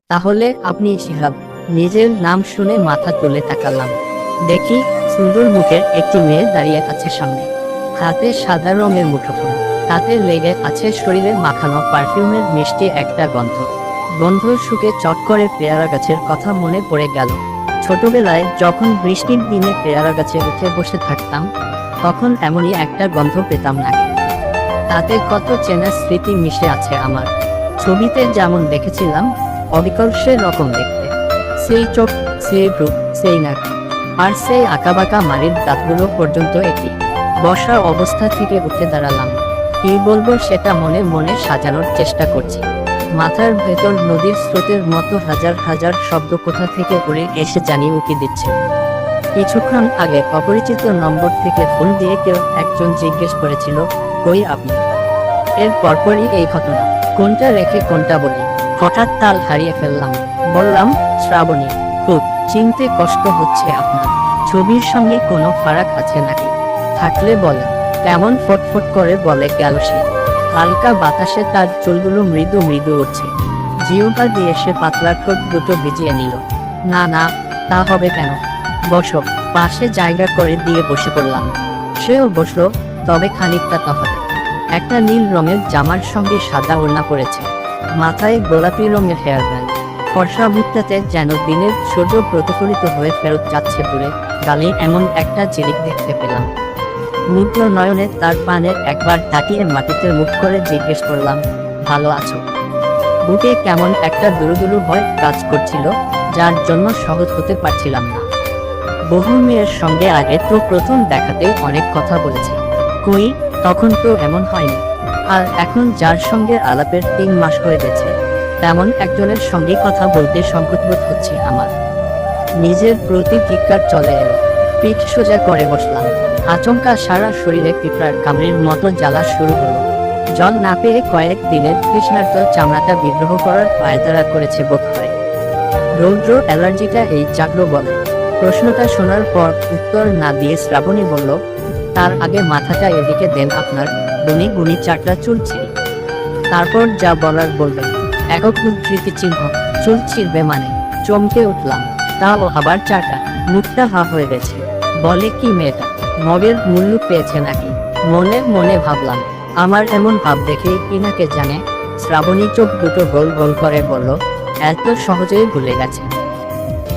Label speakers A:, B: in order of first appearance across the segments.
A: তাহলে আপনি শিহাব। নিজের নাম শুনে মাথা তুলে তাকালাম। দেখি সুন্দর মুখের একটি মেয়ে দাঁড়িয়ে আছে সামনে, হাতে সাদা রঙের মুঠোফোন, তাতে লেগে আছে শরীরে মাখানো পারফিউমের মিষ্টি একটা গন্ধ। গন্ধ শুকে চট করে পেয়ারা গাছের কথা মনে পড়ে গেল। ছোটবেলায় যখন বৃষ্টির দিনে পেয়ারা গাছে উঠে বসে থাকতাম, তখন এমনই একটা গন্ধ পেতাম নাকি। তাতে কত চেনা স্মৃতি মিশে আছে আমার। ছবিতে যেমন দেখেছিলাম অবিকল সে রকম দেখতে, সেই চোখ, সেই রূপ, সেই নাক, আর সেই আঁকাবাঁকা মারির দাঁতগুলো পর্যন্ত। এটি বসার অবস্থা থেকে উঠে দাঁড়ালাম। কি বলবো সেটা মনে মনে সাজানোর চেষ্টা করছি। মাথার ভেতর নদীর স্রোতের মতো হাজার হাজার শব্দ কোথা থেকে উড়ে এসে জানি উকি দিচ্ছে। কিছুক্ষণ আগে অপরিচিত নম্বর থেকে ফোন দিয়ে কেউ একজন জিজ্ঞেস করেছিল, কই আপনি? এর পরপরই এই ঘটনা। কোনটা রেখে কোনটা বলি, হঠাৎ তাল হারিয়ে ফেললাম। বললাম, শ্রাবণী, খুব চিনতে কষ্ট হচ্ছে আপনার। ছবির সঙ্গে কোনো ফারাক আছে নাকি? থাকলে বলেন। তেমন ফটফট করে বলে গেল সে। হালকা বাতাসে তার চুলগুলো মৃদু মৃদু উঠছে। জিহ্বা দিয়ে সে পাতলা ঠোঁট দুটো ভিজিয়ে নিল। না না, তা হবে কেন? বসো। পাশে জায়গা করে দিয়ে বসে পড়লাম। সেও বসলো, তবে খানিকটা তফাৎ। একটা নীল রঙের জামার সঙ্গে সাদা ওড়না পরেছে, মাথায় গোলাপি রঙের হেয়ার ব্যান্ড। ফর্সা মুখটাতে যেন দিনের সূর্য প্রতিফলিত হয়ে ফেরত যাচ্ছে দূরে। গালে এমন একটা ঝিলিক দেখতে পেলাম। মুগ্ধ নয়নে তার পানে একবার তাকিয়ে মাটিতে মুখ করে জিজ্ঞেস করলাম, ভালো আছো? বুকে কেমন একটা দুরুদুরু ভয় কাজ করছিল, যার জন্য সহজ হতে পারছিলাম না। বহু মেয়ের সঙ্গে আগে তো প্রথম দেখাতে অনেক কথা বলেছি, কই তখন তো এমন হয়নি। আর এখন যার সঙ্গে আলাপের 3 মাস হয়ে গেছে, তেমন একজনের সঙ্গে কথা বলতে সংকোচবোধ হচ্ছে আমার। নিজের প্রতি ধিক্কার চলে এলো। পিঠ সোজা করে বসলাম। আচমকা সারা শরীরে পিঁপড়ার কামড়ের মতো জ্বালা শুরু হলো। জল না পেয়ে কয়েক দিনের তৃষ্ণার্ত চামড়াটা বিদ্রোহ করার পায়তারা করেছে বোধ হয়। রৌদ্র অ্যালার্জিটা এই জাগলো বলে। প্রশ্নটা শোনার পর উত্তর না দিয়ে শ্রাবণী বলল, তার আগে মাথাটা এদিকে দেন আপনার। গুনি গুনি 4টা চুল ছিঁড়ি। তারপর যা বলার বলবেন। একক উদ্ধৃতি চিহ্ন। চুল ছিঁড়বে মানে? চমকে উঠলাম। তাও আবার 4টা। মুখটা হা হয়ে গেছে। বলে কি মেয়েটা, মগের মূল্য পেয়েছে নাকি? মনে মনে ভাবলাম, আমার এমন ভাব দেখে ইনাকে জানে। শ্রাবণী চোখ দুটো গোল গোল করে বলল, এত সহজেই ভুলে গেছে?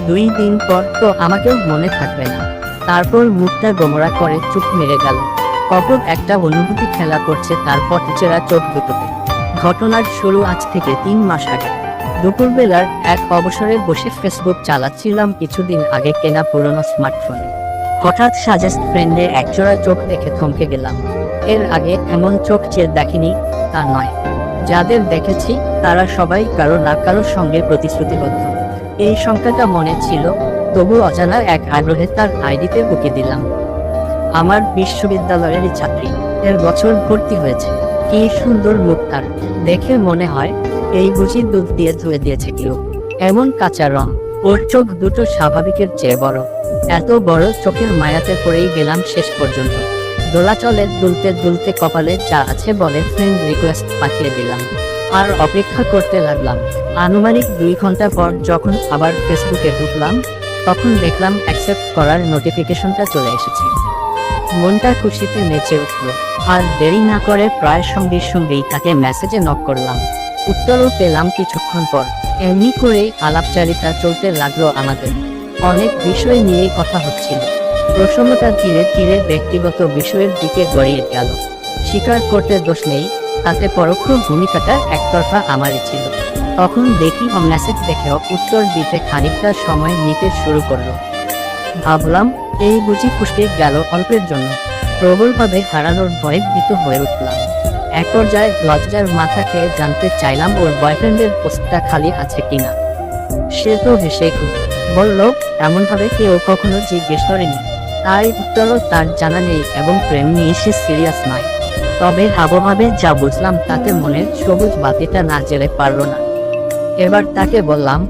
A: 2 দিন পর তো আমাকেও মনে থাকবে না। তারপর মুখটা গোমরা করে চুপ মেরে গেল। কখন একটা অনুভূতি খেলা করছে তার পটচেরা চোখ দুটোতে। ঘটনার শুরু আজ থেকে 3 মাস আগে। দুপুরবেলার এক অবসরে বসে ফেসবুক চালাচ্ছিলাম কিছুদিন আগে কেনা পুরনো স্মার্টফোনে। হঠাৎ সাজেস্ট ফ্রেন্ডে একজোড়া চোখ দেখে থমকে গেলাম। এর আগে এমন চোখ চেয়ে দেখিনি তা নয়, যাদের দেখেছি তারা সবাই কারো না কারোর সঙ্গে প্রতিশ্রুতিবদ্ধ। এই সংখ্যাটা মনে ছিল, তবু অজানা এক আগ্রহে তার আইডিতে বুকে দিলাম। আমার বিশ্ববিদ্যালয়েরই ছাত্রী, এর বছর ভর্তি হয়েছে। কি সুন্দর মুখ তার, দেখে মনে হয় এই বুঝি দুধ দিয়ে ধুয়ে দিয়েছে কেউ। এমন কাঁচা রং, ওর চোখ দুটো স্বাভাবিকের চেয়ে বড়। এত বড় চোখের মায়াতে পড়েই গেলাম শেষ পর্যন্ত। দোলাচলে দুলতে দুলতে কপালে যা আছে বলে ফ্রেন্ড রিকোয়েস্ট পাঠিয়ে দিলাম। আর অপেক্ষা করতে লাগলাম। আনুমানিক 2 ঘন্টা পর যখন আবার ফেসবুকে ঢুকলাম, তখন দেখলাম অ্যাকসেপ্ট করার নোটিফিকেশনটা চলে এসেছে। মনটা খুশিতে নেচে উঠল। আর দেরি না করে প্রায় সঙ্গে সঙ্গেই তাকে মেসেজে নক করলাম। উত্তরও পেলাম কিছুক্ষণ পর। এমনি করেই আলাপচারিতা চলতে লাগলো আমাদের। অনেক বিষয় নিয়েই কথা হচ্ছিল। প্রসঙ্গটা ধীরে ধীরে ব্যক্তিগত বিষয়ের দিকে গড়িয়ে গেল। স্বীকার করতে দোষ নেই, তাতে পরোক্ষ ভূমিকাটা একতরফা আমারই ছিল। তখন দেখি ও মেসেজ দেখেও উত্তর দিতে খানিকটা সময় নিতে শুরু করলো। ভাবলাম, এই বুঝি ফুসকে গেল অল্পের জন্য। প্রবলভাবে হারানোর ভয়ে ভীত হয়ে উঠলাম। এক পর্যায়ে লজ্জার মাথা খেয়ে জানতে চাইলাম ওর বয়ফ্রেন্ডের পোস্টটা খালি আছে কিনা। সে তো হেসে বলল, এমনভাবে কেউ কখনো জিজ্ঞেস করেনি। তাই উত্তরও তার জানা নেই এবং প্রেম নিয়ে সে সিরিয়াস নয়। তবে হাবভাবে যা বুঝলাম তাতে মনের সবুজ বাতিটা না জ্বেলে পারল না। এবার তাকে বললাম,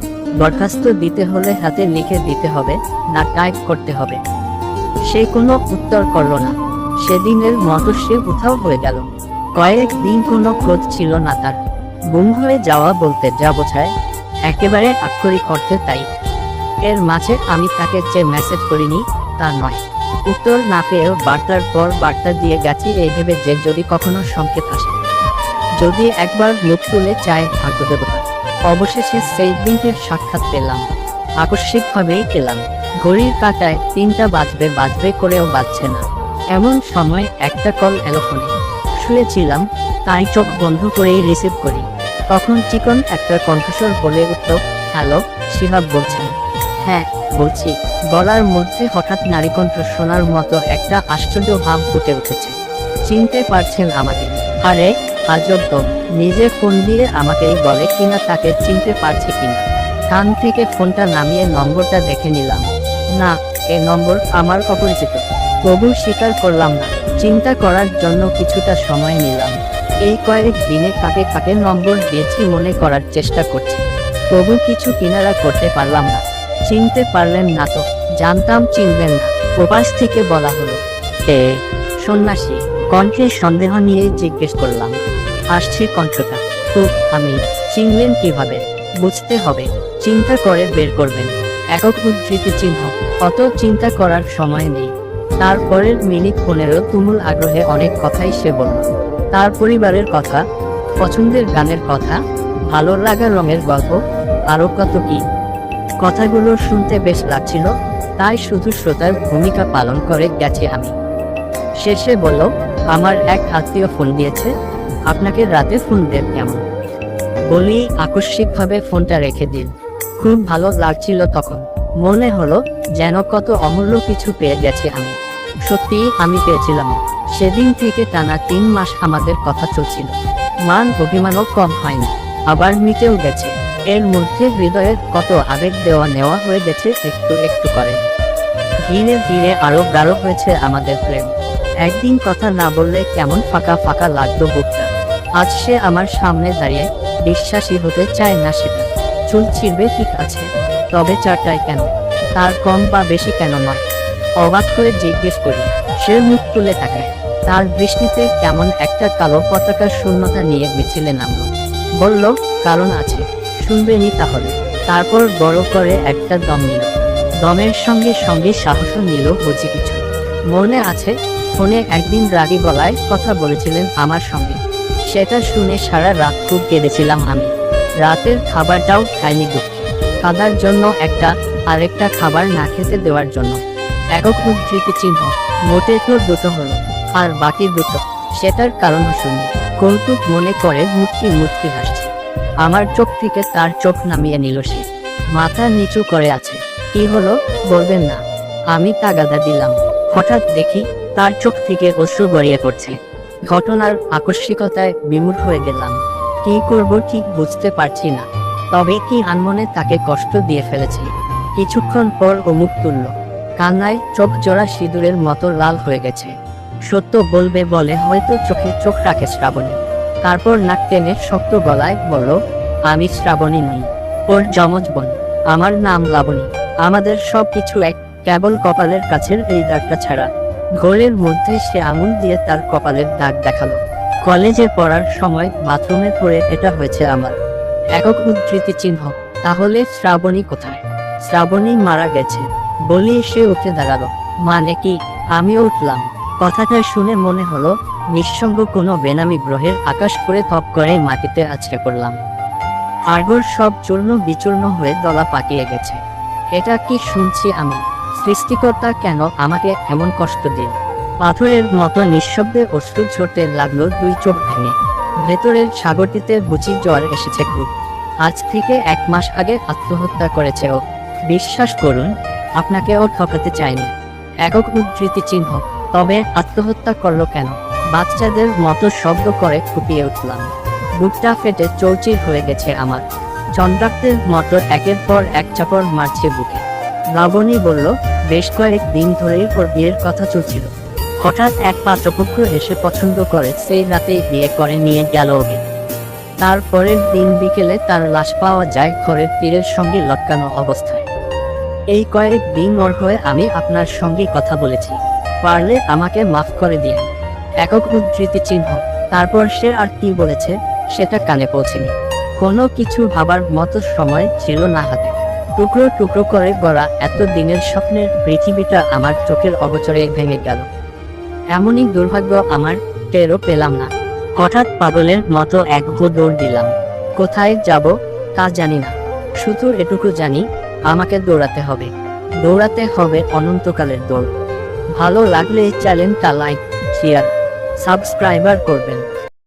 A: দরখাস্ত দিতে হলে হাতে লিখে দিতে হবে, না টাইপ করতে হবে। সে কোনো উত্তর করল না। সেদিনের মতো সে উধাও হয়ে গেল। কয়েক দিন কোনো খোঁজ ছিল না তার। গুম হয়ে যাওয়া বলতে যা বোঝায় একেবারে আক্ষরিক অর্থে তাই। এর মাঝে আমি তাকে যে মেসেজ করিনি তা নয়, উত্তর না পেয়েও বার্তার পর বার্তা দিয়ে গেছি এই ভেবে যে যদি কখনো সংকেত আসে, যদি একবার মুখ তুলে চায় ভাগ্যদেবতা। অবশেষে সেই দিনটির সাক্ষাৎ পেলাম, আকস্মিকভাবেই পেলাম। ঘড়ির কাঁটায় 3টা বাজবে করেও বাজছে না, এমন সময় একটা কল এলো ফোনে। শুয়েছিলাম, তাই চোখ বন্ধ করেই রিসিভ করি। তখন চিকন একটা কণ্ঠস্বর বলে উঠল, হ্যালো, শিহাব বলছেন? হ্যাঁ বলছি। গলার মধ্যে হঠাৎ নারী কণ্ঠ শোনার মতো একটা আশ্চর্য ভাব ফুটে উঠেছে। চিনতে পারছেন আমাকে? আরে আজব তো, নিজে ফোন দিয়ে আমাকেই বলে কিনা তাকে চিনতে পারছে কিনা। কান থেকে ফোনটা নামিয়ে নম্বরটা দেখে নিলাম। না, এ নম্বর আমার অপরিচিত। তবু স্বীকার করলাম না। চিন্তা করার জন্য কিছুটা সময় নিলাম। এই কয়েক দিনে কাকে কাকে নম্বর দিয়েছি মনে করার চেষ্টা করছি, তবু কিছু কিনারা করতে পারলাম না। চিনতে পারলেন না তো? জানতাম চিনবেন না, প্রবাস থেকে বলা হলো। সন্ন্যাসী কণ্ঠে সন্দেহ নিয়ে জিজ্ঞেস করলাম। আসছে কণ্ঠটা। তো আমি চিনলেন কিভাবে? বুঝতে হবে, চিন্তা করে বের করবেন। একক উদ্ধৃতি চিহ্ন। অত চিন্তা করার সময় নেই। তারপরের মিনিট 15 তুমুল আগ্রহে অনেক কথাই সে বলল। তার পরিবারের কথা, পছন্দের গানের কথা, ভালো লাগা রঙের গল্প, আরো কত কি। কথাগুলো শুনতে বেশ লাগছিল, তাই শুধু শ্রোতার ভূমিকা পালন করে গেছি আমি। শেষে বলল, আমার এক আত্মীয় ফোন দিয়েছে, আপনাকে রাতে ফোন দেব কেমন? বলি আকস্মিকভাবে ফোনটা রেখে দিন। খুব ভালো লাগছিল তখন, মনে হলো যেন কত অমূল্য কিছু পেয়ে গেছি আমি। সত্যিই আমি পেয়েছিলাম। সেদিন থেকে টানা 3 মাস আমাদের কথা চলছিল। মান অভিমানও কম হয়নি, আবার মিটেও গেছে। এর মধ্যে হৃদয়ের কত আবেগ দেওয়া নেওয়া হয়ে গেছে একটু একটু করে। ধীরে ধীরে আরো গাঢ় হয়েছে আমাদের প্রেম। একদিন কথা না বললে কেমন ফাঁকা ফাঁকা লাগতো বুকটা। আজ সে আমার সামনে দাঁড়িয়ে, বিশ্বাসই হতে চায় না সেটা। চুল ছিঁড়বে ঠিক আছে, তবে 4টায় কেন? তার কম বা বেশি কেন নয়? অবাক হয়ে জিজ্ঞেস করি। সে মুখ তুলে তাকায়। তার দৃষ্টিতে কেমন একটা কালো পতাকার শূন্যতা নিয়ে মিছিলে নামল। বলল, কারণ আছে, শুনবেনি তাহলে। তারপর বড় করে একটা দম নিল। দমের সঙ্গে সঙ্গে সাহসও নিল বুঝি কিছু। মনে আছে, ফোনে একদিন রাগী গলায় কথা বলেছিলেন আমার সঙ্গে। সেটা শুনে সারা রাত খুব কেঁদেছিলাম আমি। রাতের খাবারটাও খাইনি দুঃখে। কাঁদার জন্য একটা, আরেকটা খাবার না খেতে দেওয়ার জন্য। একক উদ্ধৃতি চিহ্ন। মোটে তো 2টো হলো, আর বাকি 2টো, সেটার কারণও শুনি। কৌতুক মনে করে মুটকি মুটকি হাসছে। আমার চোখ থেকে তার চোখ নামিয়ে নিল সে। মাথা নিচু করে আছে। কি হলো বলবেন না? আমি তাগাদা দিলাম। হঠাৎ দেখি তার চোখ থেকে অশ্রু গড়িয়ে পড়ছে। ঘটনার আকস্মিকতায় বিমূঢ় হয়ে গেলাম। কি করব ঠিক বুঝতে পারছি না। তবে কি আনমনে তাকে কষ্ট দিয়ে ফেলেছি? কিছুক্ষণ পর ও মুখ তুলল। কান্নায় চোখ জোড়া সিঁদুরের মতো লাল হয়ে গেছে। সত্য বলবে বলে হয়তো চোখে চোখ রাখে শ্রাবণী। তারপর নাক টেনে শক্ত গলায় বলল, আমি শ্রাবণী নই, ওর যমজ বোন। আমার নাম লাবণী। আমাদের সব কিছু এক, কেবল কপালের কাছের এই দাগটা ছাড়া। ঘোরের মধ্যে সে আঙুল দিয়ে তার কপালের দাগ দেখালো। কলেজে পড়ার সময় বাথরুমে পড়ে এটা হয়েছে আমার। একক উদ্ধৃতি চিহ্ন। তাহলে শ্রাবণী কোথায়? শ্রাবণী মারা গেছে বলি সে উঠে দাঁড়ালো। মানে কি? আমিও উঠলাম। কথাটা শুনে মনে হলো নিঃসঙ্গ কোনো বেনামি গ্রহের আকাশ করে থপ করে মাটিতে আছড়ে পড়লাম। আগর সব চূর্ণ বিচূর্ণ হয়ে দলা পাকিয়ে গেছে। এটা কি শুনছি আমি? সৃষ্টিকর্তা কেন আমাকে এমন কষ্ট দিল? পাথরের মতো নিঃশব্দে অশ্রু ঝরতে লাগলো 2 চোখ ভেঙে। ভেতরের সাগরটিতে বুঝি জ্বর এসেছে খুব। আজ থেকে 1 মাস আগে আত্মহত্যা করেছে ও। বিশ্বাস করুন, আপনাকে ও ঠকাতে চায়নি। একক উদ্ধৃতি চিহ্ন। তবে আত্মহত্যা করলো কেন? বাচ্চাদের মতো শব্দ করে ফুপিয়ে উঠলাম। বুকটা ফেটে চৌচির হয়ে গেছে আমার। চন্দ্রাক্তের মতো একের পর এক চাপড় মারছে বুকে। লাবণী বলল, বেশ কয়েক দিন ধরেই ওর বিয়ের কথা চলছিল। হঠাৎ এক পাত্রপক্ষ এসে পছন্দ করে সেই রাতেই বিয়ে করে নিয়ে গেল ওকে। তারপরের দিন বিকেলে তার লাশ পাওয়া যায় ঘরের তীরের সঙ্গে লটকানো অবস্থায়। এই কয়েক দিন ওর হয়ে আমি আপনার সঙ্গে কথা বলেছি, পারলে আমাকে মাফ করে দিন। একক উদ্ধৃতি চিহ্ন। তারপর সে আর কি বলেছে সেটা কানে পৌঁছেনি। কোনো কিছু ভাবার মতো সময় ছিল না হাতে। টুকরো টুকরো করে গড়া এত দিনের স্বপ্নের পৃথিবীটা আমার চোখের অগোচরে ভেঙে গেল। এমনই দুর্ভাগ্য আমার, টেরও পেলাম না। হঠাৎ পাগলের মতো এক দৌড় দিলাম। কোথায় যাব তা জানি না, শুধু এটুকু জানি আমাকে দৌড়াতে হবে। দৌড়াতে হবে অনন্তকালের দৌড়। ভালো লাগলে চ্যানেলটা লাইক, শেয়ার, সাবস্ক্রাইবার করবেন।